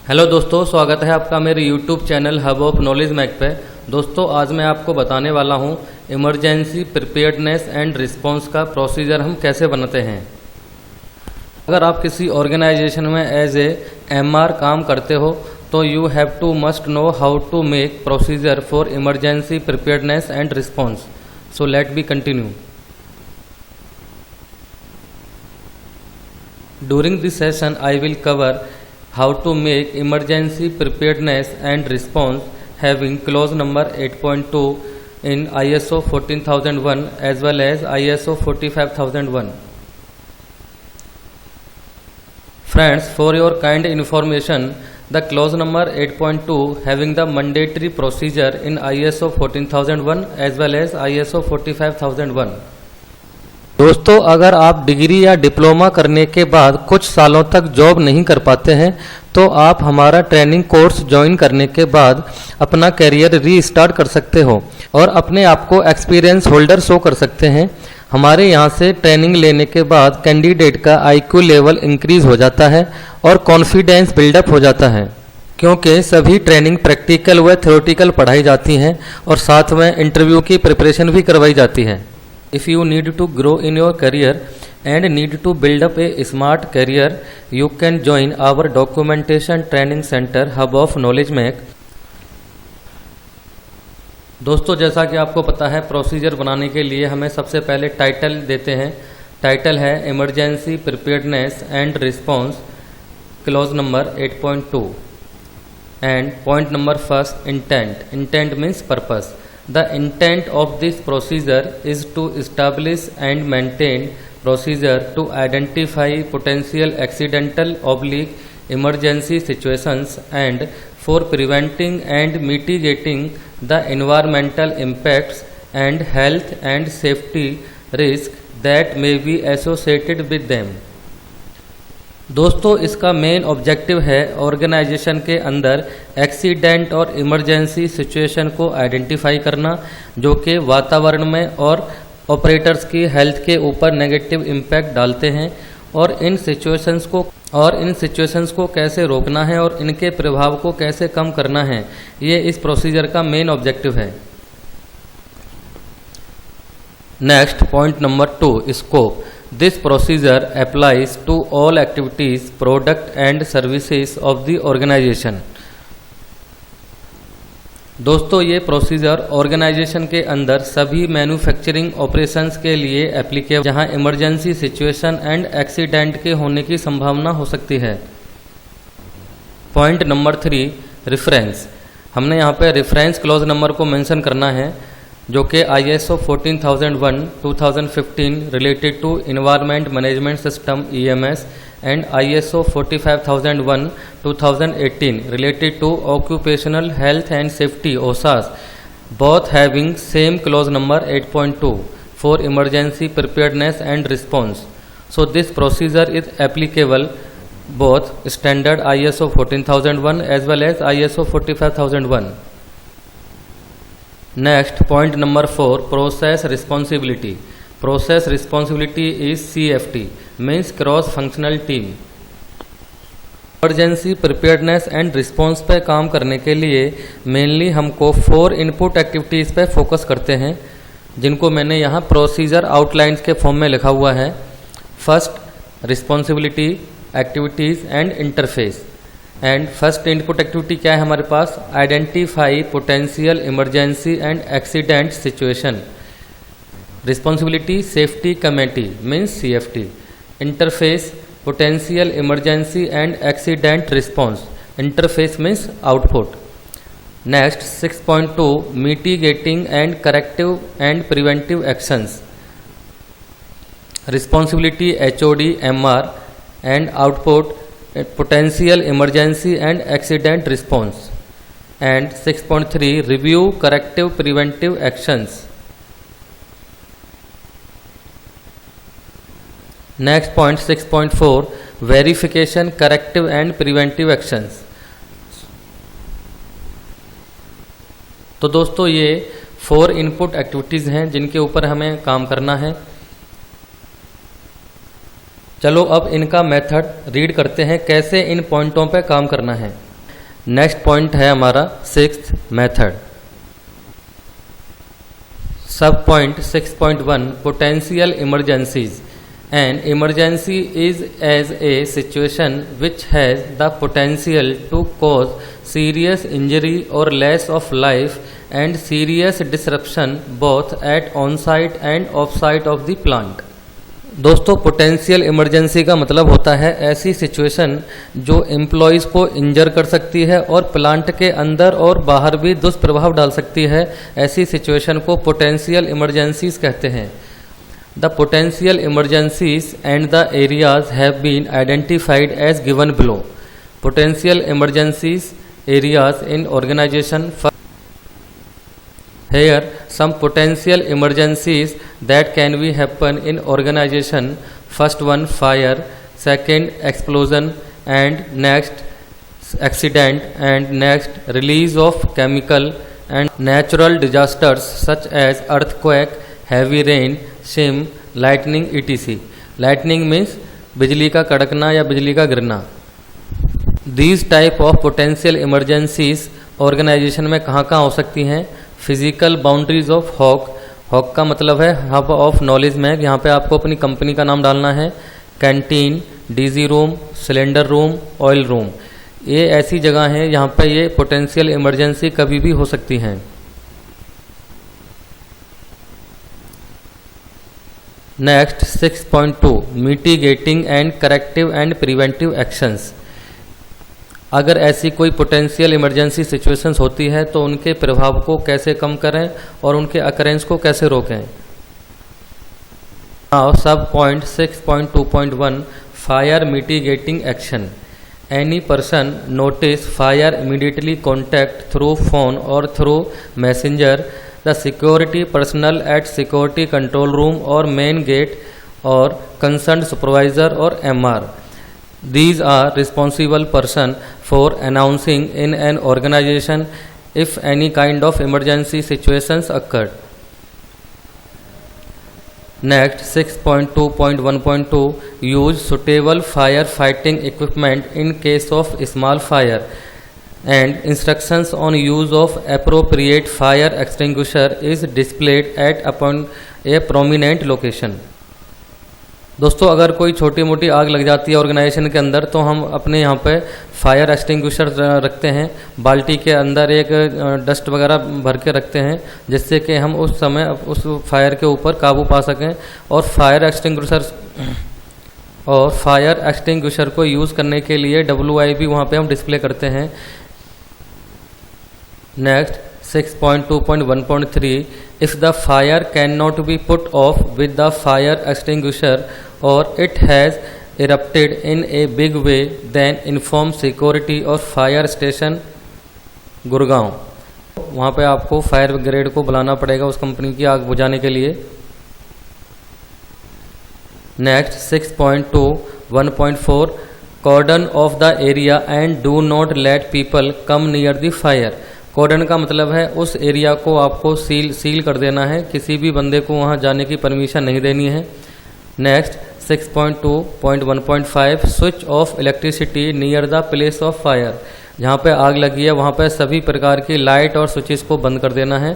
Hello दोस्तों, स्वागत है आपका मेरे YouTube channel Hub of Knowledge Mac पे। दोस्तों आज मैं आपको बताने वाला हूँ इमरजेंसी प्रिपेयर्डनेस एंड रिस्पांस का प्रोसीजर हम कैसे बनाते हैं। अगर आप किसी ऑर्गेनाइजेशन में एज ए एमआर काम करते हो तो you have to must know how to make procedure for emergency preparedness and response. So let be continue. During this session, I will cover how to make emergency preparedness and response having clause number 8.2 in ISO 14001 as well as ISO 45001. Friends, for your kind information, the clause number 8.2 having the mandatory procedure in ISO 14001 as well as ISO 45001. दोस्तों अगर आप degree या diploma करने के बाद कुछ सालों तक जॉब नहीं कर पाते हैं तो आप हमारा ट्रेनिंग कोर्स ज्वाइन करने के बाद अपना करियर रीस्टार्ट कर सकते हो और अपने आप को एक्सपीरियंस होल्डर शो कर सकते हैं। हमारे यहाँ से ट्रेनिंग लेने के बाद कैंडिडेट का आईक्यू लेवल इंक्रीज हो जाता है और कॉन्फिडेंस बिल्डअप हो जाता है, क्योंकि सभी ट्रेनिंग प्रैक्टिकल व थ्योरेटिकल पढ़ाई जाती हैं और साथ में इंटरव्यू की प्रिपरेशन भी करवाई जाती है। If you need to grow in your career and need to build up a smart career, you can join our documentation training center hub of knowledge make। दोस्तों जैसा कि आपको पता है प्रोसीजर बनाने के लिए हमें सबसे पहले टाइटल देते हैं। टाइटल है emergency preparedness and response clause number 8.2 and point number first intent. Intent means purpose. The intent of this procedure is to establish and maintain procedure to identify potential accidental / emergency situations and for preventing and mitigating the environmental impacts and health and safety risks that may be associated with them। दोस्तों इसका main objective है organisation के अंदर accident और emergency situation को identify करना जो कि वातावरण में और ऑपरेटर्स की हेल्थ के ऊपर नेगेटिव इम्पैक्ट डालते हैं और इन सिचुएशंस को कैसे रोकना है और इनके प्रभाव को कैसे कम करना है, ये इस प्रोसीजर का मेन ऑब्जेक्टिव है। Next point number 2, scope. This procedure applies to all activities, product and services of the organization। दोस्तों ये प्रोसीजर ऑर्गेनाइजेशन के अंदर सभी मैन्युफैक्चरिंग ऑपरेशंस के लिए एप्लीकेबल जहां इमरजेंसी सिचुएशन एंड एक्सीडेंट के होने की संभावना हो सकती है। Point number 3, reference. हमने यहाँ पे रेफरेंस क्लॉज नंबर को मेंशन करना है जो कि ISO 14001/2015 related to environment management system EMS and ISO 45001/2018 related to occupational health and safety OSHAs, both having same clause number 8.2 for emergency preparedness and response। So this procedure is applicable both standard ISO 14001 as well as ISO 45001। Next point number 4, process responsibility। Process responsibility is CFT, means cross functional team। Emergency preparedness and response पे काम करने के लिए mainly हमको 4 input activities पे focus करते हैं जिनको मैंने यहाँ प्रोसीजर आउटलाइंस के फॉर्म में लिखा हुआ है। First responsibility, activities and interface. And first input activity क्या है हमारे पास? Identify potential emergency and accident situation. Responsibility safety committee means CFT। Interface potential emergency and accident response. Interface means output. Next 6.2, mitigating and corrective and preventive actions. Responsibility HOD MR and output potential emergency and accident response। and 6.3, review corrective preventive actions। next point 6.4, verification corrective and preventive actions। तो दोस्तों ये 4 input activities हैं जिनके ऊपर हमें काम करना है। चलो अब इनका मेथड रीड करते हैं, कैसे इन पॉइंटों पे काम करना है। नेक्स्ट पॉइंट है हमारा 6th मेथड। सब point 6.1 potential emergencies. An emergency is as a situation which has the potential to cause serious injury or loss of life and serious disruption both at on-site and off-site of the plant। दोस्तों, potential emergency का मतलब होता है ऐसी situation जो employees को इंजर कर सकती है और प्लांट के अंदर और बाहर भी दुष्प्रभाव डाल सकती है। ऐसी सिचुएशन को पोटेंशियल इमरजेंसीज कहते हैं। The potential emergencies and the areas have been identified as given below. Potential emergencies areas in organization. Here some potential emergencies that can be happen in organization. First one, fire. Second, explosion, and next accident, and next release of chemical, and natural disasters such as earthquake, heavy rain, शिम, lightning etc। Lightning means बिजली का कड़कना या बिजली का गिरना। These type of potential emergencies organization में कहाँ कहाँ हो सकती हैं? Physical boundaries of hawk. Hawk का मतलब है हब ऑफ नॉलेज में, यहाँ पे आपको अपनी कंपनी का नाम डालना है। Canteen, DG room, cylinder room, oil room, ये ऐसी जगह हैं यहाँ पे ये पोटेंशियल इमरजेंसी कभी भी हो सकती हैं। Next 6.2 mitigating and corrective and preventive actions. अगर ऐसी कोई पोटेंशियल इमरजेंसी सिचुएशंस होती है तो उनके प्रभाव को कैसे कम करें और उनके अकरेंस को कैसे रोकें। Now sub point 6.2.1 fire mitigating action. Any person notice fire immediately contact through phone और through messenger the security personnel at security control room or main gate or concerned supervisor or MR. These are responsible person for announcing in an organization if any kind of emergency situations occurred. Next 6.2.1.2 use suitable fire fighting equipment in case of small fire and instructions on use of appropriate fire extinguisher is displayed at upon a prominent location। दोस्तों, अगर कोई छोटी मोटी आग लग जाती है organisation के अंदर तो हम अपने यहाँ पे फायर एक्सटिंग्विशर रखते हैं। बाल्टी के अंदर एक डस्ट वगैरह भर के रखते हैं जिससे कि हम उस समय उस फायर के ऊपर काबू पा सकें। और फायर एक्सटिंग्विशर को यूज़ करने के लिए WIB वहाँ पे हम डिस्प्ले करते हैं। Next 6.2.1.3 if the fire cannot be put off with the fire extinguisher or it has erupted in a big way then inform security or fire station Gurgaon. वहाँ पे आपको फायर ब्रिगेड को बुलाना पड़ेगा उस कंपनी की आग बुझाने के लिए। Next 6.2.1.4 cordon off the area and do not let people come near the fire। कॉर्डन का मतलब है उस एरिया को आपको सील कर देना है, किसी भी बंदे को वहां जाने की परमिशन नहीं देनी है। Next 6.2.1.5 switch off electricity near the place of fire. जहाँ पे आग लगी है वहाँ पे सभी प्रकार की लाइट और स्विचेस को बंद कर देना है।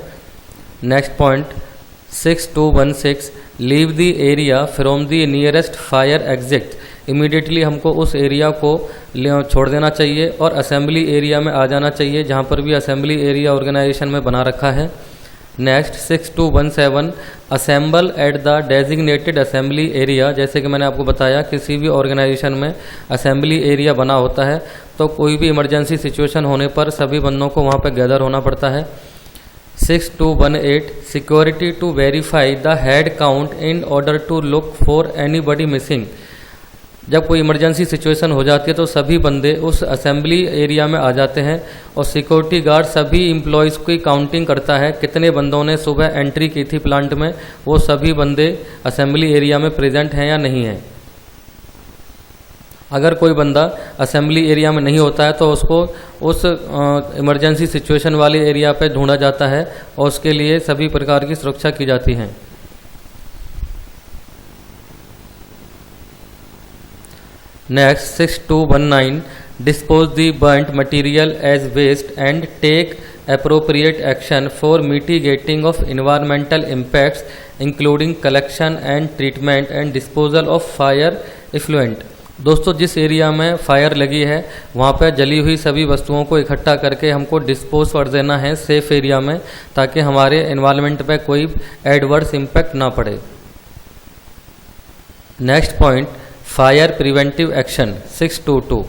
Next point 6.2.1.6 leave the area from the nearest fire exit. Immediately हमको उस एरिया को छोड़ देना चाहिए और असेंबली एरिया में आ जाना चाहिए जहाँ पर भी असेंबली एरिया ऑर्गेनाइजेशन में बना रखा है। Next 6.2.1.7 assemble at the designated assembly area. जैसे कि मैंने आपको बताया किसी भी ऑर्गेनाइजेशन में असेंबली एरिया बना होता है तो कोई भी इमरजेंसी सिचुएशन होने पर सभी बंदों को वहाँ पर गैदर होना पड़ता है। 6.2.1.8 security to verify the head count in order to look for anybody missing. जब कोई इमरजेंसी सिचुएशन हो जाती है तो सभी बंदे उस असेंबली एरिया में आ जाते हैं और सिक्योरिटी गार्ड सभी एम्प्लॉयज़ की काउंटिंग करता है कितने बंदों ने सुबह एंट्री की थी प्लांट में, वो सभी बंदे असेंबली एरिया में प्रेजेंट हैं या नहीं हैं। अगर कोई बंदा असेंबली एरिया में नहीं होता है तो उसको उस इमरजेंसी सिचुएशन वाले एरिया पे ढूंढा जाता है और उसके लिए सभी प्रकार की सुरक्षा की जाती है। Next 6.2.1.9 dispose the burnt material as waste and take appropriate action for mitigating of environmental impacts including collection and treatment and disposal of fire effluent। दोस्तों जिस एरिया में फायर लगी है वहाँ पर जली हुई सभी वस्तुओं को इकट्ठा करके हमको डिस्पोज कर देना है सेफ एरिया में, ताकि हमारे एनवायरनमेंट पे कोई एडवर्स इम्पैक्ट ना पड़े। Next point, fire preventive action 622।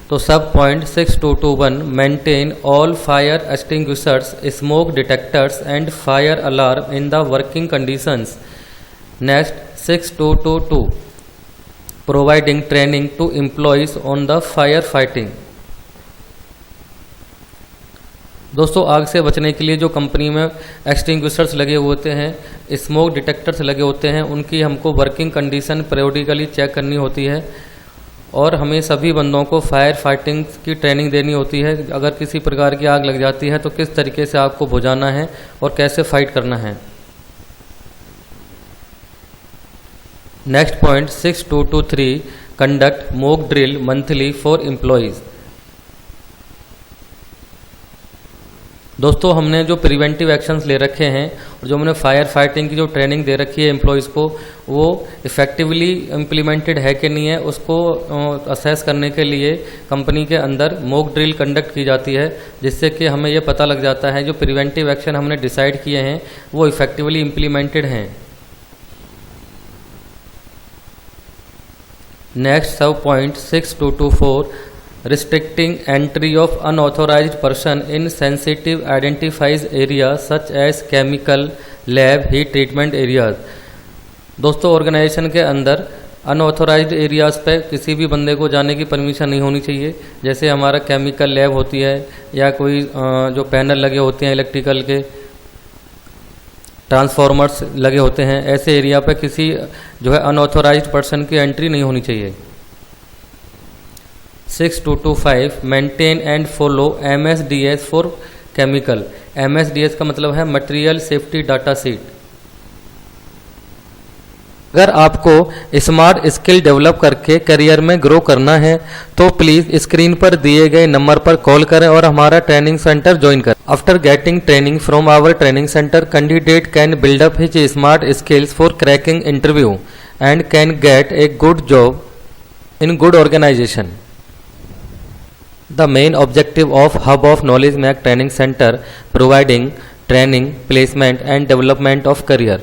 तो sub point 6221, maintain all fire extinguishers, smoke detectors and fire alarm in the working conditions. Next 6222, providing training to employees on the fire fighting. दोस्तों आग से बचने के लिए जो कंपनी में एक्सटिंग्विशर्स लगे होते हैं, स्मोक डिटेक्टर्स लगे होते हैं, उनकी हमको वर्किंग कंडीशन पीरियोडिकली चेक करनी होती है और हमें सभी बंदों को फायर फाइटिंग की ट्रेनिंग देनी होती है। अगर किसी प्रकार की आग लग जाती है तो किस तरीके से आग को बुझाना है और कैसे फाइट करना है। Next point 6223, conduct mock drill monthly for employees. दोस्तों हमने जो प्रिवेंटिव एक्शंस ले रखे हैं और जो हमने फायर फाइटिंग की जो ट्रेनिंग दे रखी है एम्प्लॉयज़ को, वो इफेक्टिवली इम्प्लीमेंटेड है कि नहीं है उसको असेस करने के लिए कंपनी के अंदर मॉक ड्रिल कंडक्ट की जाती है, जिससे कि हमें ये पता लग जाता है जो प्रिवेंटिव एक्शन हमने डिसाइड किए हैं वो इफेक्टिवली इम्प्लीमेंटेड हैं। नेक्स्ट सब point 6224, restricting entry of unauthorized person in sensitive identified areas such as chemical, lab, heat treatment areas। दोस्तों ऑर्गेनाइजेशन के अंदर अनऑथोराइज्ड एरियाज़ पे किसी भी बंदे को जाने की परमिशन नहीं होनी चाहिए। जैसे हमारा केमिकल लैब होती है या कोई जो पैनल लगे होते हैं इलेक्ट्रिकल के, ट्रांसफार्मर्स लगे होते हैं, ऐसे एरिया पे किसी जो है अनऑथोराइज्ड पर्सन की एंट्री नहीं होनी चाहिए। 6225, maintain and follow MSDS for chemical. MSDS का मतलब है मटेरियल सेफ्टी डाटा सीट। अगर आपको स्मार्ट स्किल डेवलप करके करियर में ग्रो करना है तो प्लीज़ स्क्रीन पर दिए गए नंबर पर कॉल करें और हमारा ट्रेनिंग सेंटर ज्वाइन करें। After getting training from our training centre, candidate can build up his smart skills for cracking interview and can get a good job in good organisation. The main objective of Hub of Knowledge Mac Training Center providing training, placement and development of career.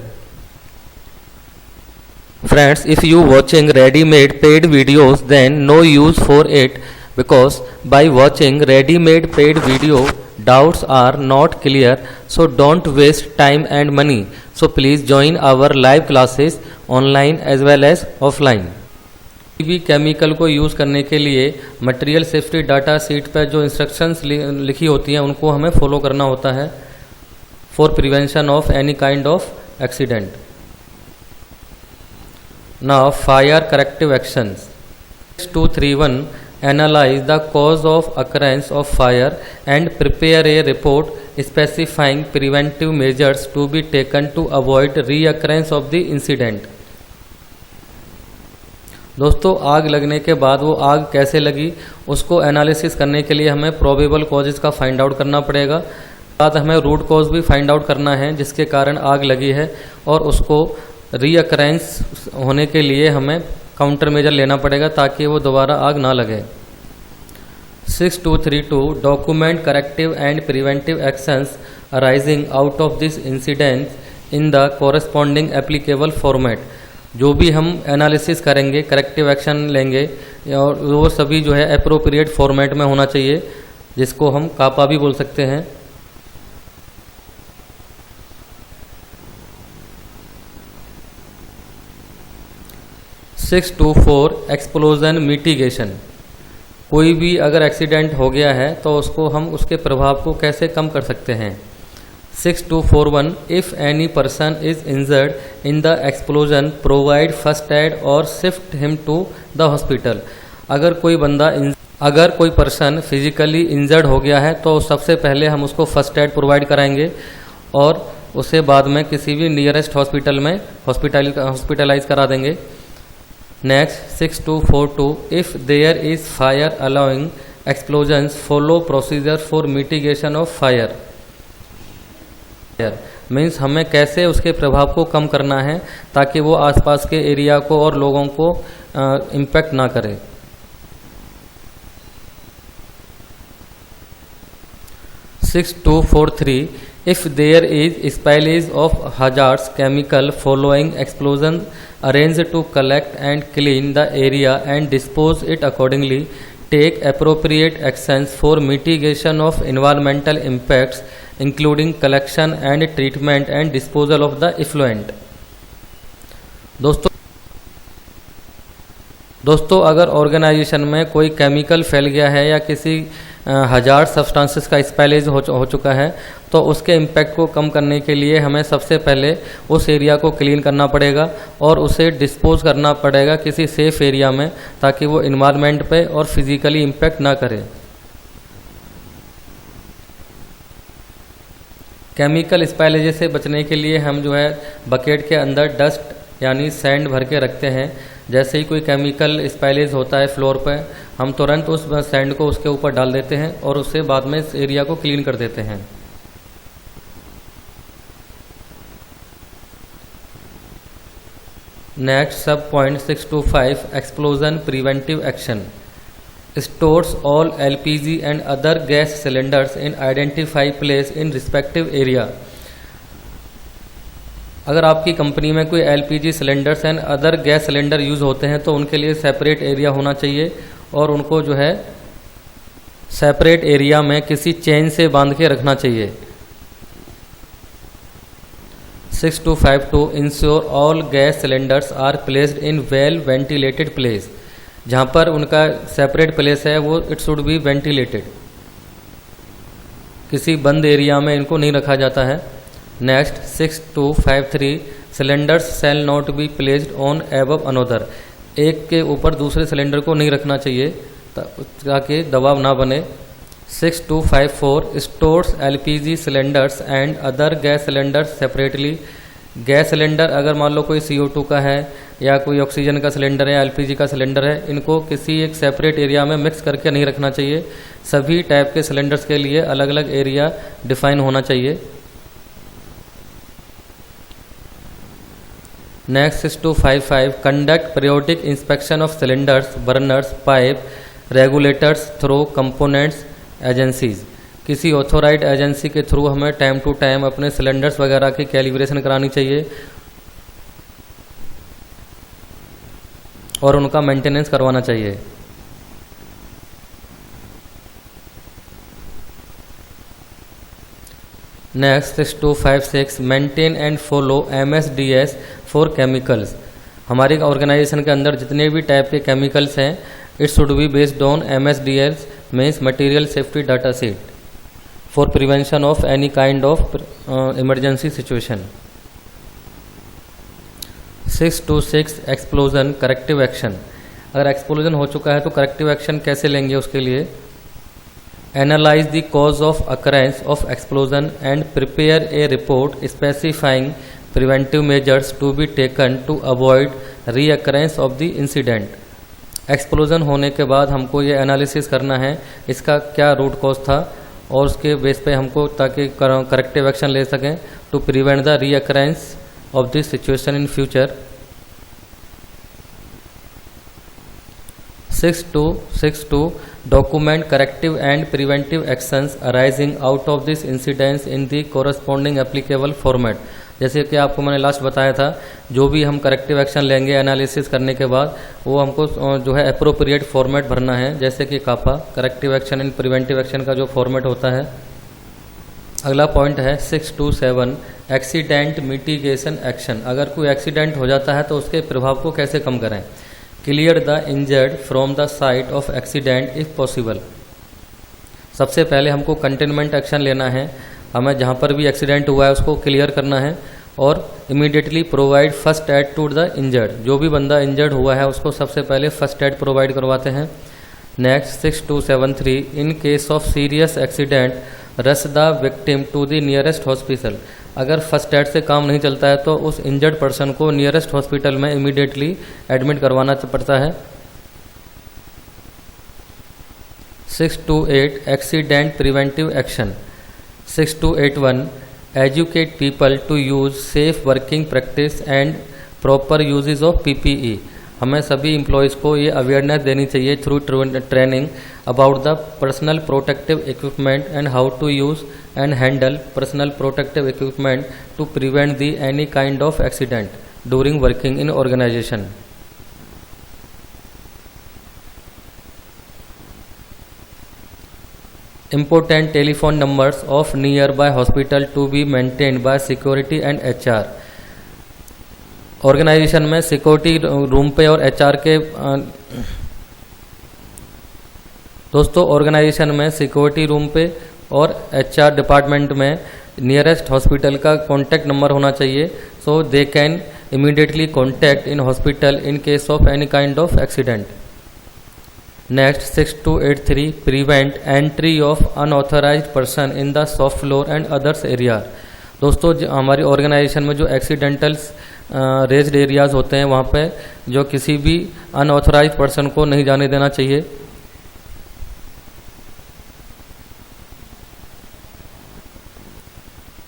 Friends, if you watching ready-made paid videos then no use for it, because by watching ready-made paid video doubts are not clear, so don't waste time and money. So please join our live classes online as well as offline। भी chemical को use करने के लिए material safety data sheet पर जो instructions लिखी होती हैं उनको हमें फॉलो करना होता है for prevention of any kind of accident. Now fire corrective actions 6231, analyse the cause of occurrence of fire and prepare a report specifying preventive measures to be taken to avoid reoccurrence of the incident. दोस्तों आग लगने के बाद वो आग कैसे लगी उसको एनालिसिस करने के लिए हमें प्रोबेबल कॉजेज़ का फाइंड आउट करना पड़ेगा। साथ हमें रूट कॉज भी फाइंड आउट करना है जिसके कारण आग लगी है और उसको रीअकरेंस होने के लिए हमें काउंटर मेजर लेना पड़ेगा ताकि वो दोबारा आग ना लगे। 6232, document corrective and preventive actions arising out of this incident in the corresponding applicable format. जो भी हम एनालिसिस करेंगे, करेक्टिव एक्शन लेंगे और वो सभी जो है एप्रोप्रिएट फॉर्मेट में होना चाहिए, जिसको हम कापा भी बोल सकते हैं। Six 224, explosion mitigation. कोई भी अगर एक्सीडेंट हो गया है तो उसको हम उसके प्रभाव को कैसे कम कर सकते हैं। 6241, if any person is injured in the explosion provide first aid और shift him to the hospital. अगर कोई पर्सन फिजिकली इंजर्ड हो गया है तो सबसे पहले हम उसको फर्स्ट एड प्रोवाइड कराएंगे और उसे बाद में किसी भी नियरेस्ट हॉस्पिटल में हॉस्पिटलाइज करा देंगे। Next 6242, if there is fire allowing explosions, follow procedure for mitigation of fire. Means हमें कैसे उसके प्रभाव को कम करना है ताकि वो आसपास के एरिया को और लोगों को इम्पैक्ट ना करे। Six 243 if there is spillage of hazardous chemical following explosion, arrange to collect and clean the area and dispose it accordingly. Take appropriate actions for mitigation of environmental impacts including collection and treatment and disposal of the effluent. दोस्तों अगर organisation में कोई chemical फैल गया है या किसी hazard substances का स्पाइलेज हो चुका है तो उसके इम्पैक्ट को कम करने के लिए हमें सबसे पहले उस एरिया को क्लीन करना पड़ेगा और उसे डिस्पोज करना पड़ेगा किसी सेफ एरिया में ताकि वो इन्वायरमेंट पे और फिजिकली इम्पैक्ट ना करे। केमिकल स्पाइलेज से बचने के लिए हम जो है बकेट के अंदर डस्ट यानी सैंड भर के रखते हैं। जैसे ही कोई केमिकल स्पाइलेज होता है फ्लोर पर हम तुरंत उस सैंड को उसके ऊपर डाल देते हैं और उससे बाद में इस एरिया को क्लीन कर देते हैं। नेक्स्ट सब point 625 explosion preventive action stores all LPG and other gas cylinders in identify place in respective area. अगर आपकी कंपनी में कोई LPG cylinders and other gas cylinder use होते हैं तो उनके लिए सेपरेट एरिया होना चाहिए और उनको जो है सेपरेट एरिया में किसी चेन से बांध के रखना चाहिए। 6252 ensure all gas cylinders are placed in well ventilated place. जहाँ पर उनका सेपरेट प्लेस है वो इट शुड बी वेंटिलेटेड, किसी बंद एरिया में इनको नहीं रखा जाता है। Next 6253 cylinders shall not be placed on above another. एक के ऊपर दूसरे सिलेंडर को नहीं रखना चाहिए ताकि दबाव ना बने। 6254 stores LPG cylinders and other gas cylinders separately. Gas cylinder अगर मान लो कोई CO2 का है या कोई ऑक्सीजन का सिलेंडर है, LPG का सिलेंडर है, इनको किसी एक सेपरेट एरिया में मिक्स करके नहीं रखना चाहिए। सभी टाइप के सिलेंडर्स के लिए अलग अलग एरिया डिफाइन होना चाहिए। Next 6255 conduct periodic inspection of cylinders, burners, pipe, regulators through components agencies. किसी ऑथोराइज्ड एजेंसी के थ्रू हमें टाइम टू टाइम अपने सिलेंडर्स वगैरह की कैलिब्रेशन करानी चाहिए और उनका मेंटेनेंस करवाना चाहिए। Next 6256 maintain and follow MSDS for chemicals. हमारी ऑर्गेनाइजेशन के अंदर जितने भी टाइप के केमिकल्स हैं it should be based on MSDS means material safety data sheet for prevention of any kind of emergency situation. 626 explosion corrective action. अगर explosion हो चुका है तो करेक्टिव एक्शन कैसे लेंगे उसके लिए analyse the cause of occurrence of explosion and prepare a report specifying preventive measures to be taken to avoid reoccurrence of the incident. Explosion होने के बाद हमको ये एनालिसिस करना है इसका क्या रूट कॉज था और उसके बेस पे हमको ताकि करेक्टिव एक्शन ले सकें to prevent the reoccurrence of this situation in future. 6262 document corrective and preventive actions arising out of this incidents in the corresponding applicable format। जैसे कि आपको मैंने लास्ट बताया था जो भी हम करेक्टिव एक्शन लेंगे एनालिसिस करने के बाद वो हमको जो है अप्रोप्रिएट फॉर्मेट भरना है, जैसे कि CAPA corrective action and preventive action का जो फॉर्मेट होता है। अगला पॉइंट है 627 एक्सीडेंट मिटिगेशन एक्शन। अगर कोई एक्सीडेंट हो जाता है तो उसके प्रभाव को कैसे कम करें। Clear the injured from the site of accident if possible. सबसे पहले हमको कंटेनमेंट एक्शन लेना है, हमें जहाँ पर भी एक्सीडेंट हुआ है उसको क्लियर करना है और immediately provide first aid to the injured. जो भी बंदा इंजर्ड हुआ है उसको सबसे पहले फर्स्ट एड प्रोवाइड करवाते हैं। Next 6273 in case of serious accident rush the victim to the nearest hospital. अगर फर्स्ट एड से काम नहीं चलता है तो उस इंजर्ड पर्सन को नियरेस्ट हॉस्पिटल में इमीडिएटली एडमिट करवाना पड़ता है। 628 Accident Preventive Action. 6281 Educate people to use safe working practice and proper uses of PPE. हमें सभी एम्प्लॉयज़ को ये अवेयरनेस देनी चाहिए through training about the personal protective equipment and how to use and handle personal protective equipment to prevent the any kind of accident during working in organisation. Important telephone numbers of nearby hospital to be maintained by security and HR. Organisation में security room पे और HR के दोस्तों organisation में security room पे और HR department में nearest hospital का कॉन्टैक्ट नंबर होना चाहिए so they can immediately contact in hospital in case of any kind of accident. Next 6283 prevent entry of unauthorized person in the shop floor and others area. दोस्तों हमारी organisation में जो एक्सीडेंटल्स raised areas होते हैं वहाँ पे जो किसी भी अनऑथराइज पर्सन को नहीं जाने देना चाहिए.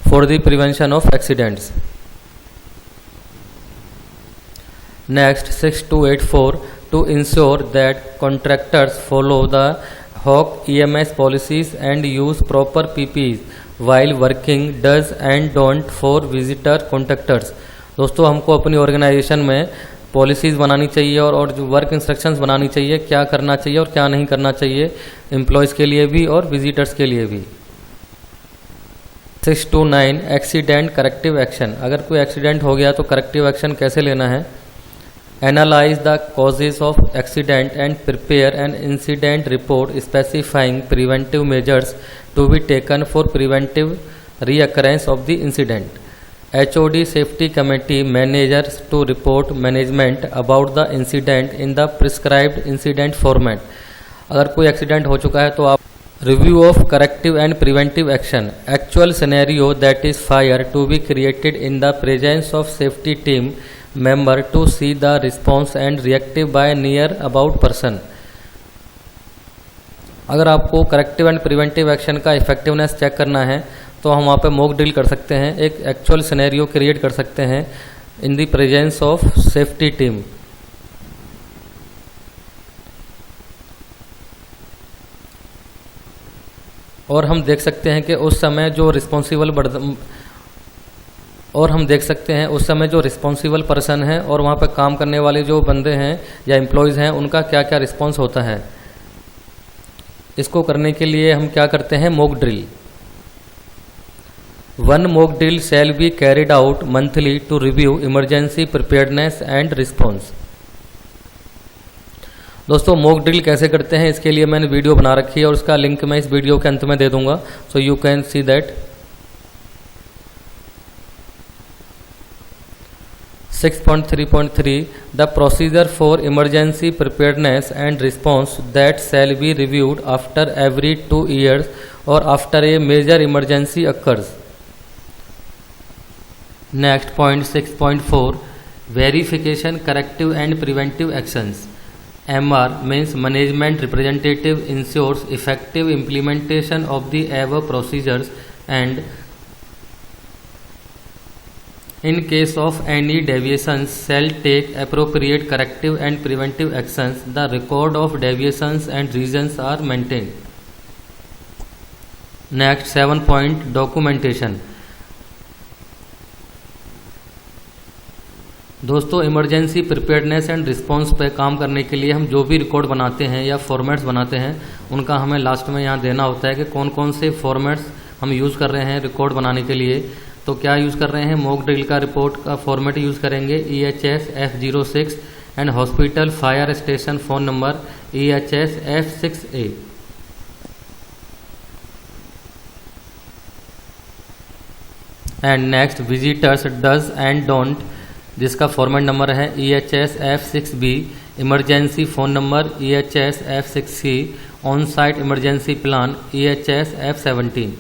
For the prevention of accidents. Next 6284 to ensure that contractors follow the HOK EMS policies and use proper PPEs while working does and don't for visitor contractors. दोस्तों हमको अपनी ऑर्गेनाइजेशन में पॉलिसीज़ बनानी चाहिए और जो वर्क इंस्ट्रक्शंस बनानी चाहिए क्या करना चाहिए और क्या नहीं करना चाहिए एम्प्लॉयज़ के लिए भी और विजिटर्स के लिए भी. 629 एक्सीडेंट करेक्टिव एक्शन. अगर कोई एक्सीडेंट हो गया तो करेक्टिव एक्शन कैसे लेना है. Analyze the causes of accident and prepare an incident report specifying preventive measures to be taken for preventive reoccurrence of the incident. HOD Safety Committee managers to report management about the incident in the prescribed incident format. अगर कोई accident हो चुका है तो आप review of corrective and preventive action. Actual scenario that is fire to be created in the presence of safety team member to see the response and reactive by near about person. अगर आपको corrective and preventive action का effectiveness check करना है तो हम वहाँ पे mock drill कर सकते हैं, एक एक्चुअल सिनेरियो क्रिएट कर सकते हैं in the presence of safety team. और हम देख सकते हैं कि उस समय जो रिस्पॉन्सिबल पर्सन है और वहाँ पे काम करने वाले जो बंदे हैं या एम्प्लॉयज़ हैं उनका क्या क्या रिस्पॉन्स होता है. इसको करने के लिए हम क्या करते हैं mock drill. 1 mock drill shall be carried out monthly to review emergency preparedness and response. दोस्तों मॉक ड्रिल कैसे करते हैं इसके लिए मैंने वीडियो बना रखी है और उसका लिंक मैं इस वीडियो के अंत में दे दूंगा so you can see that. 6.3.3 The procedure for emergency preparedness and response that shall be reviewed after every 2 years or after a major emergency occurs. Next point 6.4 Verification corrective and preventive actions. MR means management representative ensures effective implementation of the above procedures and in case of any deviations shall take appropriate corrective and preventive actions. The record of deviations and reasons are maintained. Next 7 point documentation. दोस्तों emergency preparedness and response पे काम करने के लिए हम जो भी record बनाते हैं या फॉर्मेट्स बनाते हैं उनका हमें लास्ट में यहाँ देना होता है कि कौन कौन से फॉर्मेट्स हम यूज़ कर रहे हैं रिकॉर्ड बनाने के लिए. तो क्या यूज़ कर रहे हैं मॉक ड्रिल का रिपोर्ट का फॉर्मेट यूज़ करेंगे EHS F06 and hospital fire station phone number EHS F6A. And next visitors does and don't जिसका फॉर्मेट नंबर है EHS F6B. Emergency phone number EHS F6C. On site emergency plan EHS F17.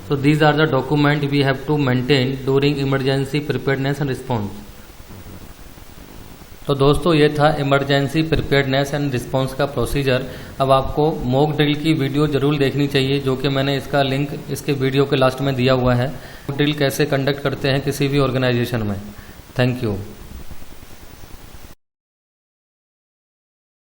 So these are the documents we have to maintain during emergency preparedness and response. तो दोस्तों ये था emergency preparedness and response का procedure. अब आपको mock drill की video जरूर देखनी चाहिए, जो कि मैंने इसका लिंक इसके वीडियो के लास्ट में दिया हुआ है। मॉक ड्रिल कैसे कंडक्ट करते हैं किसी भी ऑर्गेनाइजेशन में। Thank you.